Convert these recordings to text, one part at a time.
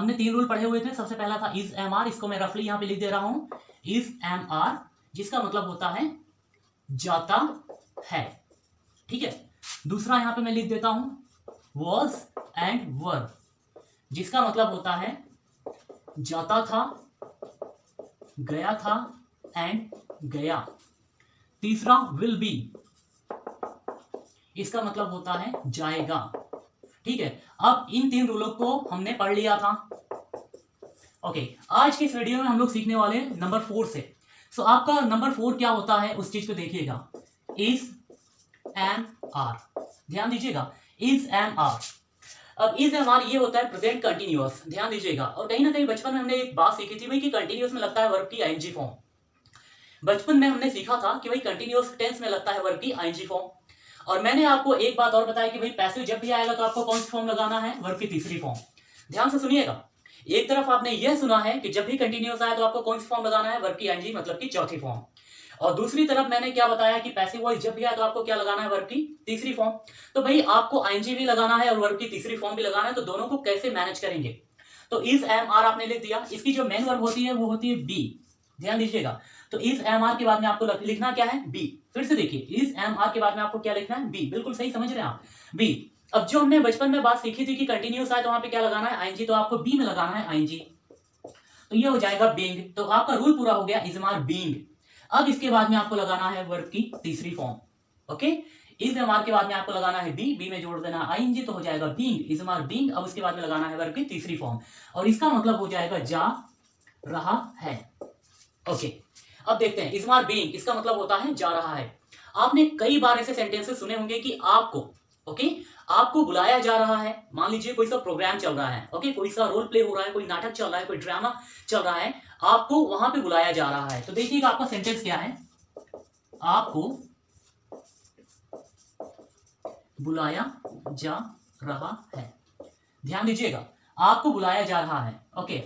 हमने 3 रूल पढ़े हुए थे। सबसे पहला था इज एम आर, इसको मैं रफली यहाँ पे लिख दे रहा हूँ, इज एम आर, जिसका मतलब होता है जाता है, ठीक है। दूसरा यहाँ पे मैं लिख देता हूं वॉज एंड वर, जिसका मतलब होता है जाता था, गया था एंड गया। तीसरा विल बी, इसका मतलब होता है जाएगा, ठीक है। अब इन 3 रूलों को हमने पढ़ लिया था। ओके, आज के इस वीडियो में हम लोग सीखने वाले हैं नंबर 4 से। सो आपका नंबर 4 क्या होता है उस चीज को देखिएगा, इज एम आर, ध्यान दीजिएगा, इज एम आर। अब इज एम आर ये होता है प्रेजेंट कंटिन्यूअस, ध्यान दीजिएगा। और कहीं ना कहीं बचपन में हमने एक बात सीखी थी भाई कि कंटिन्यूअस में लगता है वर्ब की आईएनजी फॉर्म। बचपन में हमने सीखा था कि भाई कंटिन्यूअस टेंस में लगता है वर्ब की आईएनजी फॉर्म। और मैंने आपको एक बात और बताया कि भाई पैसिव जब भी आएगा तो आपको कौन सी फॉर्म लगाना है, वर्ब की तीसरी फॉर्म। ध्यान से सुनिएगा, एक तरफ आपने यह सुना है कि जब भी कंटिन्यूअस आए तो आपको कौन सी फॉर्म लगाना है, वर्ब की आईएनजी मतलब की चौथी फॉर्म। और दूसरी तरफ मैंने क्या बताया कि पैसिव वॉइस जब भी आए तो आपको क्या लगाना है, वर्ब की तीसरी फॉर्म। तो भाई आपको आईएनजी भी लगाना है और वर्ब की तीसरी फॉर्म भी लगाना है, तो दोनों को कैसे मैनेज करेंगे। तो इज एम आर आपने लिख दिया, इसकी जो मेन वर्ब होती है वो होती है बी, ध्यान दीजिएगा। तो इज एम आर के बाद में आपको लिखना क्या है, बी। फिर से देखिए, इज एम आर के बाद में आपको क्या लिखना है, बी। बिल्कुल सही समझ रहे हैं आप, बी। अब जो हमने बचपन में बात सीखी थी कि कंटिन्यूअस आए तो वहां पे क्या लगाना है, आईएनजी, तो आपको बी में लगाना है आईएनजी, तो ये हो जाएगा बीइंग। तो आपका रूल पूरा हो गया, इज एम आर बीइंग। अब इसके बाद में आपको लगाना है वर्ब की तीसरी form. Okay, is am are के बाद में आपको लगाना है बी, बी में जोड़ देना आईएनजी, तो हो जाएगा being, is am are being. अब उसके बाद में लगाना है वर्ब की तीसरी फॉर्म, और इसका मतलब हो जाएगा जा रहा है। ओके, अब देखते हैं, इज एम आर बीइंग, इसका मतलब होता है जा रहा है। आपने कई बार ऐसे सेंटेंसेस सुने होंगे कि आपको, ओके, आपको बुलाया जा रहा है। मान लीजिए कोई सा प्रोग्राम चल रहा है, ओके, कोई सा रोल प्ले हो रहा है, कोई नाटक चल रहा है, कोई ड्रामा चल रहा है, आपको वहां पे बुलाया जा रहा है। तो देखिएगा आपका सेंटेंस क्या है, आपको बुलाया जा रहा है, ध्यान दीजिएगा, आपको बुलाया जा रहा है। ओके,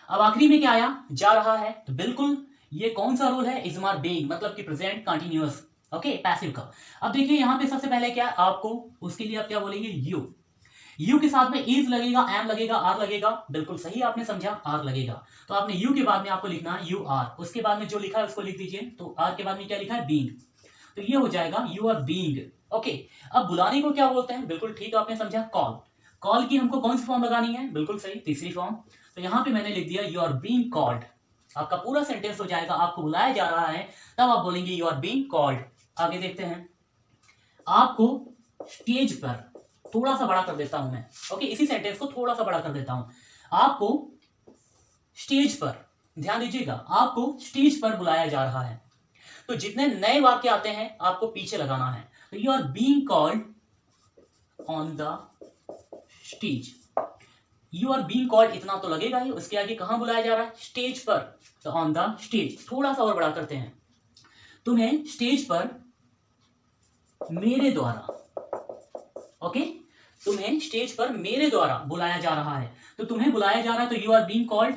अब आखिरी में क्या आया, जा रहा है, तो बिल्कुल ये कौन सा रूल है, इज एम आर बीइंग, मतलब कि प्रेजेंट कंटीन्यूअस, ओके, पैसिव का। अब देखिए यहां पे सबसे पहले क्या है, आपको, उसके लिए आप क्या बोलेंगे, यू। यू के साथ में इज लगेगा, एम लगेगा, आर लगेगा, बिल्कुल सही आपने समझा, आर लगेगा। तो आपने यू के बाद में आपको लिखना है यू आर, उसके बाद में जो लिखा है उसको लिख दीजिए। तो आर के बाद में क्या लिखा है, बीइंग, तो ये हो जाएगा यू आर बीइंग। ओके, अब बुलाने को क्या बोलते हैं, बिल्कुल ठीक आपने समझा, कॉल। कॉल की हमको कौन सी फॉर्म लगानी है, बिल्कुल सही, तीसरी फॉर्म। तो यहां पे मैंने लिख दिया यू आर बीइंग कॉल्ड। आपका पूरा सेंटेंस हो जाएगा, आपको बुलाया जा रहा है, तब आप बोलेंगे यू आर बीइंग कॉल्ड। आगे देखते हैं, आपको स्टेज पर, थोड़ा सा बड़ा कर देता हूं मैं, ओके, इसी सेंटेंस को थोड़ा सा बड़ा कर देता हूं, आपको स्टेज पर, ध्यान दीजिएगा, आपको स्टेज पर बुलाया जा रहा है। तो जितने नए वाक्य आते हैं आपको पीछे लगाना है। तो you are being called on the stage, you are being called इतना तो लगेगा ही, उसके आगे कहां बुलाया जा रहा है, स्टेज पर, तो ऑन द स्टेज। थोड़ा सा और बड़ा करते हैं, तुम्हें स्टेज पर मेरे द्वारा, ओके, तुम्हें स्टेज पर मेरे द्वारा बुलाया जा रहा है। तो तुम्हें बुलाया जा रहा है, तो यू आर बीइंग कॉल्ड,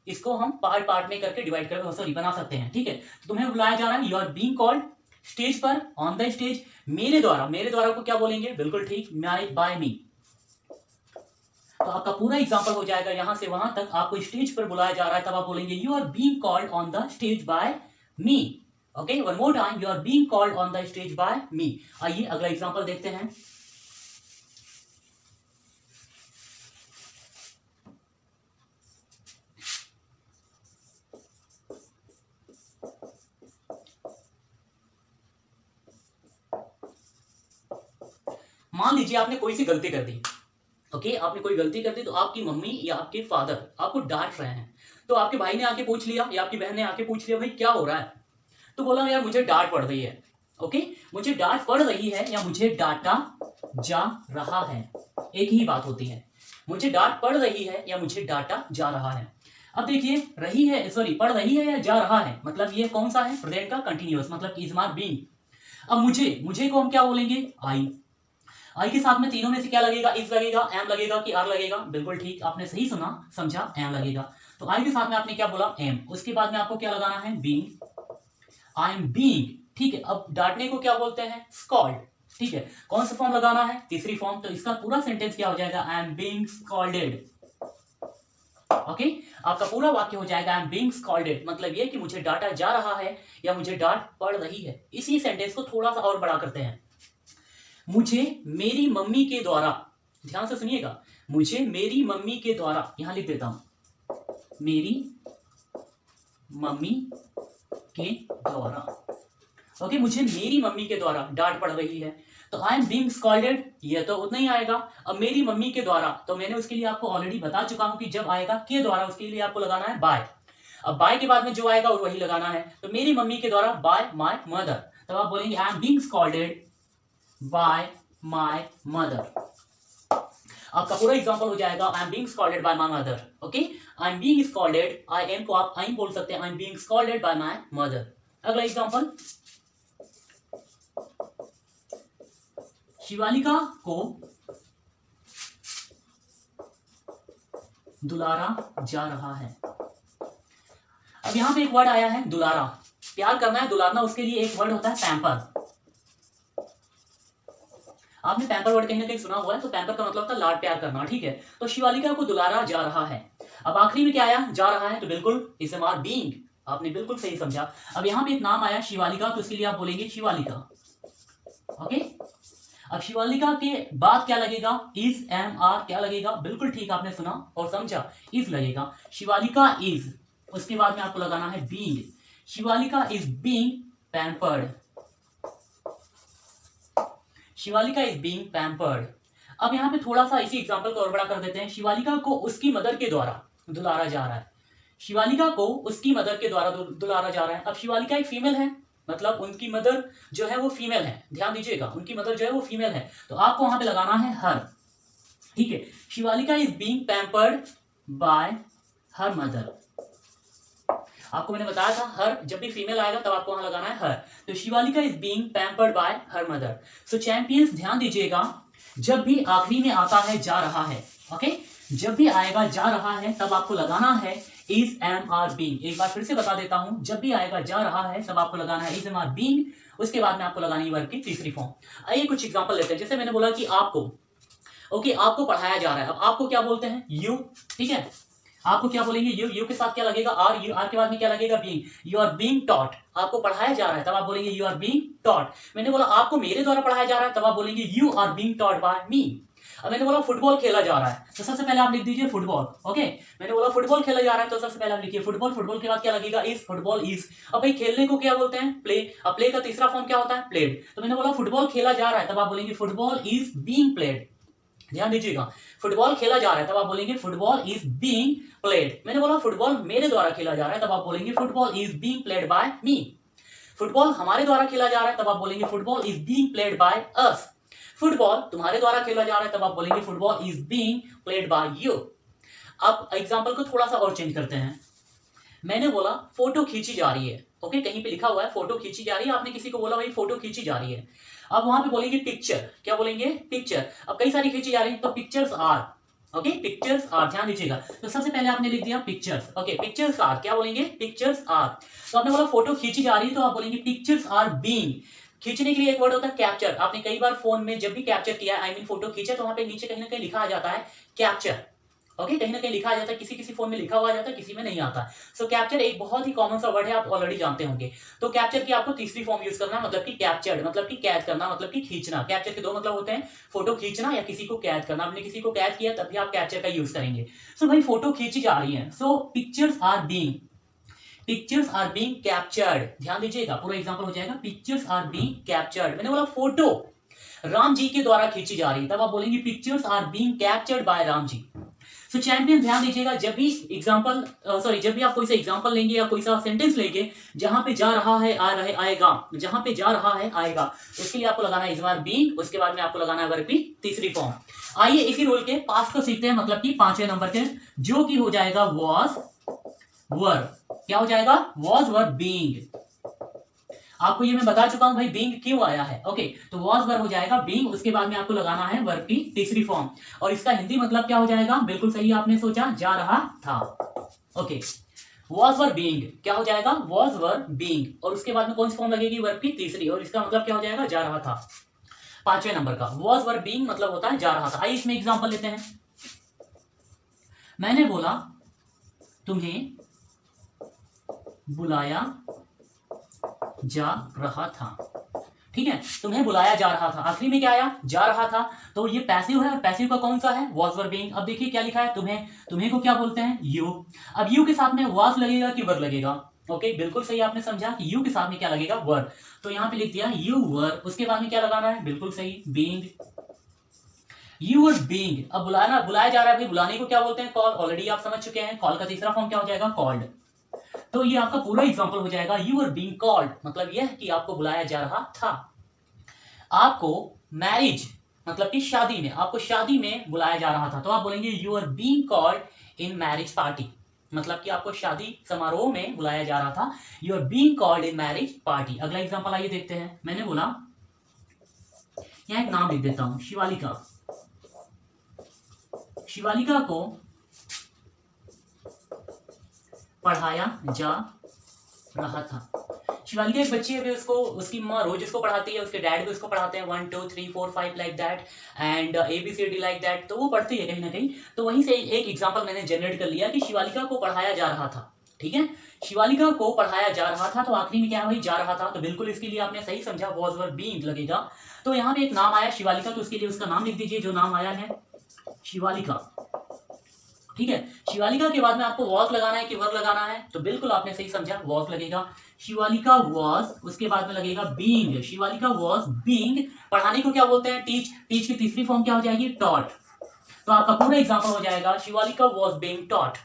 इसको हम पार्ट पार्ट में करके डिवाइड करके सॉरी बना सकते हैं, ठीक है। तो तुम्हें बुलाया जा रहा है, you are being called stage पर, ऑन द स्टेज, मेरे द्वारा। मेरे द्वारा को क्या बोलेंगे, बिल्कुल ठीक, बाय मी। तो आपका पूरा एग्जांपल हो जाएगा, यहां से वहां तक आपको स्टेज पर बुलाया जा रहा है, तब आप बोलेंगे you are being called on the stage by me. Okay, one more time, you are being called on the stage by me. आइए अगला एग्जांपल देखते हैं। मान लीजिए आपने कोई सी गलती कर दी, ओके, आपने कोई गलती कर दी, तो आपकी मम्मी या आपके फादर आपको डांट रहे हैं। तो आपके भाई ने आके पूछ लिया या आपकी बहन ने आके पूछ लिया, भाई क्या हो रहा है, तो बोला यार मुझे डांट पड़ रही है। ओके, मुझे डांट पड़ रही है या मुझे डांटा जा रहा है, एक ही बात होती है, मुझे डांट पड़ रही है या मुझे डांटा जा रहा है। अब देखिए, रही है, सॉरी, पड़ रही है या जा रहा है, मतलब ये कौन सा है, प्रेजेंट का कंटिन्यूअस, मतलब इज एम आर बीइंग। अब मुझे को हम क्या बोलेंगे, आई। आई के साथ में तीनों में से क्या लगेगा, इज लगेगा, एम लगेगा कि आर लगेगा, बिल्कुल ठीक, आपने सही सुना, समझा, एम लगेगा। तो आई के साथ में आपने क्या बोला, एम, उसके बाद में आपको क्या लगाना है, बीइंग, आई एम बीइंग, ठीक है। अब डांटने को क्या बोलते हैं, स्कॉल्ड, ठीक है, कौन सा फॉर्म लगाना है, तीसरी फॉर्म। तो इसका पूरा सेंटेंस क्या हो जाएगा, I am being scolded, okay, आपका पूरा वाक्य हो जाएगा आई एम बीइंग स्कॉल्डेड, मतलब ये कि मुझे डांटा जा रहा है या मुझे डांट पड़ रही है। इसी सेंटेंस को थोड़ा सा और बड़ा करते हैं। मुझे मेरी मम्मी के द्वारा, ध्यान से सुनिएगा, मुझे मेरी मम्मी के द्वारा, यहां लिख देता हूं, मेरी मम्मी के द्वारा, ओके, मुझे मेरी मम्मी के द्वारा डांट पड़ रही है। तो आई एम बीइंग स्कॉल्डेड, ये तो उतना ही आएगा। अब मेरी मम्मी के द्वारा, तो मैंने उसके लिए आपको ऑलरेडी बता चुका हूं कि जब आएगा के द्वारा उसके लिए आपको लगाना है बाय। अब बाय के बाद में जो आएगा वही लगाना है। तो मेरी मम्मी के द्वारा बाय माय मदर, तो आप बोलेंगे I am being scolded by my mother. आपका पूरा एग्जांपल हो जाएगा I am being scolded by my mother. Okay, I am being scolded, I am को आप आई एम बोल सकते हैं, I am being scolded by my mother. अगला एग्जांपल, शिवालिका को दुलारा जा रहा है। अब यहां पे एक वर्ड आया है दुलारा, प्यार करना है, दुलारना, उसके लिए एक वर्ड होता है पैम्पर। आपने पैम्पर वर्ड कहीं ना कहीं सुना हुआ है, तो पैम्पर का मतलब होता है लाड प्यार करना, ठीक है। तो शिवालिका को दुलारा जा रहा है। अब आखिरी में क्या आया, जा रहा है, तो बिल्कुल इज आर बीइंग, आपने बिल्कुल सही समझा। अब यहां पे एक नाम आया शिवालिका, तो इसके लिए आप बोलेंगे शिवालिका। ओके, अब शिवालिका के बाद क्या लगेगा, इज एम आर, क्या लगेगा, बिल्कुल ठीक आपने सुना और समझा, इज लगेगा। शिवालिका इज, उसके बाद में आपको लगाना है being. Shivalika is being pampered, Shivalika is being pampered. अब यहां पे थोड़ा सा इसी एग्जांपल को और बड़ा कर देते हैं। शिवालिका को उसकी मदर के द्वारा दुलारा जा रहा है, शिवालिका को उसकी मदर के द्वारा दुलारा जा रहा है। अब शिवालिका एक फीमेल है, मतलब उनकी मदर जो है वो फीमेल है, ध्यान दीजिएगा, उनकी मदर जो है वो फीमेल है, तो आपको वहां पे लगाना है हर, ठीक है। Shivalika is being pampered bye her mother. आपको मैंने बताया था हर जब भी फीमेल आएगा तब आपको वहां लगाना है हर, तो Shivalika is being pampered bye her mother. So champions, ध्यान दीजिएगा, जब भी आखिरी में आता है जा रहा है, ओके, जब भी आएगा जा रहा है तब आपको लगाना है इज एम आर बीइंग। एक बार फिर से बता देता हूं, जब भी आएगा जा रहा है तब आपको लगाना है इज एम आर बीइंग, उसके बाद में आपको लगानी है वर्ब की तीसरी फॉर्म। आइए कुछ एग्जांपल लेते हैं। जैसे मैंने बोला कि आपको, ओके, आपको पढ़ाया जा रहा है, अब आपको क्या बोलते हैं, यू, ठीक है, आपको क्या बोलेंगे, यू, यू के साथ क्या लगेगा, आर, यू, आर के बाद में क्या लगेगा, being, you are being taught, आपको पढ़ाया जा रहा है तब आप बोलेंगे यू आर बीइंग टॉट। मैंने बोला आपको मेरे द्वारा पढ़ाया जा रहा है तब आप बोलेंगे you are being taught by me. अब मैंने बोला फुटबॉल खेला जा रहा है, तो सबसे पहले आप लिख दीजिए फुटबॉल। ओके, मैंने बोला फुटबॉल खेला जा रहा है, तो सबसे पहले आप लिखिए फुटबॉल, फुटबॉल के बाद क्या लगेगा, इज, फुटबॉल इज। अब भाई खेलने को क्या बोलते हैं, प्ले, अब प्ले का तीसरा फॉर्म क्या होता है, प्लेड। तो मैंने बोला फुटबॉल खेला जा रहा है तब आप बोलेंगे फुटबॉल इज बीइंग प्लेड। ध्यान दीजिएगा, फुटबॉल खेला जा रहा है तब आप बोलेंगे फुटबॉल इज बीइंग प्लेड। मैंने बोला फुटबॉल मेरे द्वारा खेला जा रहा है तब आप बोलेंगे football is being played by me. Football हमारे द्वारा खेला जा रहा है तब आप बोलेंगे football is being played by us. Football तुम्हारे द्वारा खेला जा रहा है तब आप बोलेंगे football is being played by you. अब एग्जांपल को थोड़ा सा और चेंज करते हैं। मैंने बोला फोटो खींची जा रही है, ओके, कहीं पे लिखा हुआ है फोटो खींची जा रही है, आपने किसी को बोला भाई फोटो खींची जा रही है, अब वहां पे बोलेंगे पिक्चर, क्या बोलेंगे, पिक्चर। अब कई सारी खींची जा रही है तो pictures are, okay, pictures are, ध्यान दीजिएगा। तो सबसे पहले आपने लिख दिया पिक्चर्स, ओके, पिक्चर्स आर, क्या बोलेंगे, पिक्चर्स आर। तो आपने बोला फोटो खींची जा रही है तो आप बोलेंगे पिक्चर्स आर बीइंग। खींचने के लिए एक वर्ड होता है कैप्चर, आपने कई बार फोन में जब भी कैप्चर किया, आई मीन फोटो खींचा, तो वहां पे नीचे कहीं ना कहीं लिखा आ जाता है कैप्चर, ओके, कहीं ना कहीं लिखा आ जाता है, किसी किसी फोन में लिखा हुआ जाता है, किसी में नहीं आता। सो कैप्चर एक बहुत ही कॉमन सा वर्ड है, आप ऑलरेडी जानते होंगे। तो कैप्चर की आपको तीसरी फॉर्म यूज करना, मतलब कि कैप्चर्ड, मतलब कि कैद करना, मतलब कि खींचना। कैप्चर के दो मतलब होते हैं, फोटो खींचना या किसी को कैद करना। आपने किसी को कैद किया तब भी आप कैप्चर का यूज करेंगे। सो भाई फोटो खींची जा रही है, so pictures are being, pictures are being captured. ध्यान दीजिएगा, पूरा एग्जांपल हो जाएगा पिक्चर्स आर बीइंग कैप्चर्ड। मैंने बोला फोटो राम जी के द्वारा खींची जा रही है, तब आप बोलेंगे pictures are being captured by Ram ji. So champion, ध्यान दीजिएगा, जब भी एग्जांपल जब भी आप कोई सा एग्जांपल लेंगे या कोई सा सेंटेंस लेंगे जहां पे जा रहा है आ रहे आएगा, जहां पे जा रहा है आएगा, उसके लिए आपको लगाना है इज आर बीइंग, उसके बाद में आपको लगाना है वर्ब की तीसरी फॉर्म। आइए इसी रूल के पास्ट को सीखते हैं, मतलब कि 5वें नंबर के, जो कि हो जाएगा वॉज वर। क्या हो जाएगा, वॉज वर बीइंग। आपको ये मैं बता चुका हूं भाई बीइंग क्यों आया है, ओके, तो वॉज वर्ब हो जाएगा बीइंग, उसके बाद में आपको लगाना है वर्ब की तीसरी फॉर्म, और इसका हिंदी मतलब क्या हो जाएगा, बिल्कुल सही आपने सोचा, जा रहा था, ओके, वॉज वर बीइंग, क्या हो जाएगा, वॉज वर बीइंग, और उसके बाद में कौन सी फॉर्म लगेगी, वर्ब की तीसरी, और इसका मतलब क्या हो जाएगा, जा रहा था। 5वें नंबर का वॉज वर बीइंग मतलब होता है जा रहा था। आइए इसमें एग्जांपल लेते हैं। मैंने बोला तुम्हें बुलाया जा रहा था। ठीक है, तुम्हें बुलाया जा रहा था, आखिरी में क्या आया, जा रहा था, तो ये पैसिव है और पैसिव का कौन सा है, वॉज वर बीइंग। अब देखिए क्या लिखा है, तुम्हें को क्या बोलते हैं, यू। अब यू के साथ में वॉज लगेगा कि वर लगेगा, ओके बिल्कुल सही आपने समझा कि यू के साथ में क्या लगेगा, वर। तो यहां पे लिख दिया यू वर, उसके बाद में क्या लगाना है, बिल्कुल सही, बीइंग, यू वर बीइंग। अब बुलाया जा रहा है भाई, बुलाने को क्या बोलते हैं, कॉल, ऑलरेडी आप समझ चुके हैं, कॉल का तीसरा फॉर्म क्या हो जाएगा, कॉल्ड। तो ये आपका पूरा एग्जांपल हो जाएगा, यू वर बीइंग कॉल्ड, मतलब यह कि आपको बुलाया जा रहा था। आपको मैरिज मतलब कि शादी में, आपको शादी में बुलाया जा रहा था, तो आप बोलेंगे you are being called in marriage party, मतलब कि आपको शादी समारोह में बुलाया जा रहा था, you are being called in marriage party. अगला एग्जांपल आइए देखते हैं। मैंने बोला, यहां एक नाम लिख देता हूं, शिवालिका। शिवालिका को पढ़ाया जा रहा था। शिवालिका एक बच्ची है, उसको उसकी माँ रोज उसको पढ़ाती है, उसके डैड भी उसको पढ़ाते हैं, 1 2 3 4 5 like that and ABCD like that, तो वो पढ़ती है कहीं ना कहीं। तो वहीं से एक एग्जांपल मैंने जनरेट कर लिया कि शिवालिका को पढ़ाया जा रहा था। ठीक है, शिवालिका को पढ़ाया जा रहा था, तो आखिरी में क्या है, जा रहा था, तो बिल्कुल इसके लिए आपने सही समझा, वॉज वर बीइंग लगेगा। तो यहाँ पे एक नाम आया शिवालिका, तो उसके लिए उसका नाम लिख दीजिए, जो नाम आया है शिवालिका। ठीक है, शिवालिका के बाद में आपको वॉज लगाना है कि वर लगाना है, तो बिल्कुल आपने सही समझा, वॉज लगेगा। शिवालिका वॉज, उसके बाद में लगेगा बीइंग, शिवालिका वॉज बीइंग। पढ़ाने को क्या बोलते हैं, टीच, टीच की तीसरी फॉर्म क्या हो जाएगी, टॉट। तो आपका पूरा एग्जांपल हो जाएगा, Shivalika was being taught.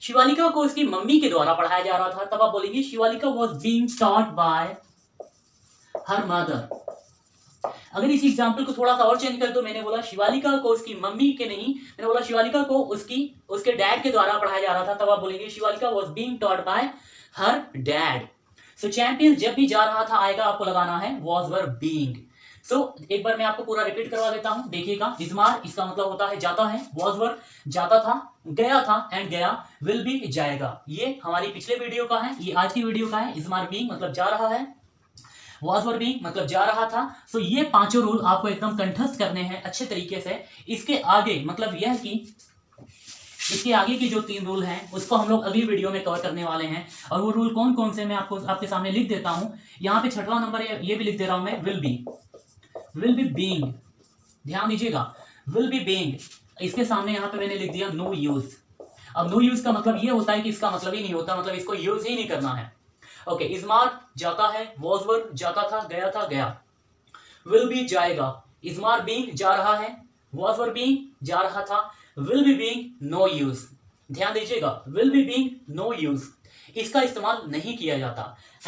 Shivalika को उसकी मम्मी के द्वारा पढ़ाया जा रहा था, तब आप बोलेंगे Shivalika was being taught bye her mother. अगर इस एग्जाम्पल को थोड़ा सा और चेंज कर दो, मैंने बोला शिवालिका को उसकी मम्मी के नहीं, मैंने बोला शिवालिका को उसके डैड के द्वारा पढ़ाया जा रहा था, तब आप बोलेंगे Shivalika was being taught bye her dad. So champion जब भी जा रहा था आएगा, आपको लगाना है वाज वर बीइंग। सो एक बार मैं आपको पूरा रिपीट करवा देता हूं, देखिएगा। इजमार, इसका मतलब होता है जाता है, वाज वर जाता था, गया था एंड गया, विल बी जाएगा। ये हमारी पिछले वीडियो का है, ये आज की वीडियो का है। इजमार बीइंग मतलब जा रहा है, was were being मतलब जा रहा था। सो ये पांचों रूल आपको एकदम कंठस्थ करने हैं अच्छे तरीके से। इसके आगे मतलब यह कि इसके आगे की जो 3 रूल हैं उसको हम लोग अगली वीडियो में कवर करने वाले हैं, और वो रूल कौन कौन से मैं आपको आपके सामने लिख देता हूं। यहाँ पे 6वां नंबर ये भी लिख दे रहा हूं मैं, विल बी बीइंग। ध्यान दीजिएगा, विल बी बीइंग, इसके सामने यहाँ पे मैंने लिख दिया नो यूज। अब नो यूज का मतलब ये होता है कि इसका मतलब ही नहीं होता, मतलब इसको यूज ही नहीं करना है। ओके, इजमार जाता है, वॉज वर जाता था, गया था, गया। विल बी जाएगा, इजमार बीइंग जा रहा है, वॉज वर बीइंग जा रहा था, will be being no use. ध्यान दीजिएगा, will be being no use, इसका इस्तेमाल नहीं किया जाता।